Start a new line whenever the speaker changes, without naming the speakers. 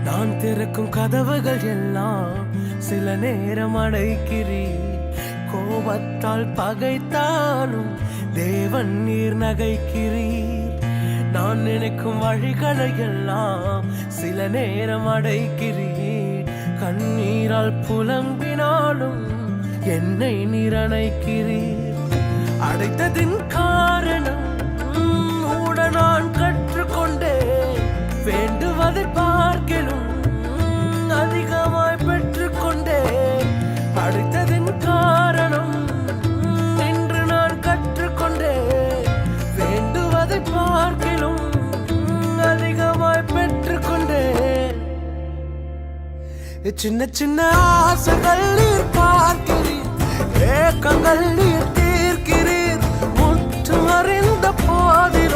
நான் திறக்கும் கதவுகள் எல்லாம் சில நேரம் அடைக்கிறீர். கோபத்தால் பகைத்தாலும் தேவன் நீர் நகைக்கிறீர். நான் நினைக்கும் வழிகளை எல்லாம் சில நேரம் அடைக்கிறீர். கண்ணீரால் புலம்பினாலும் என்னை நீர் அணைக்கிறீர். அடைத்ததின் காரணம் மூட நான் கற்றுக்கொண்டேன். வேண்டுவதை பார்க்கிலும் அதிகமாய் பெற்றுக்கொண்டேன். அடைத்ததின் காரணம் என்று நான் கற்றுக்கொண்டேன். வேண்டுவதை பார்க்கிலும் அதிகமாய் பெற்றுக்கொண்டேன். சின்ன சின்ன ஆசைகள் நீர் பார்க்கிறீர், ஏக்கங்கள் நீர் தீர்க்கிறீர். முற்று அறிந்த போதில்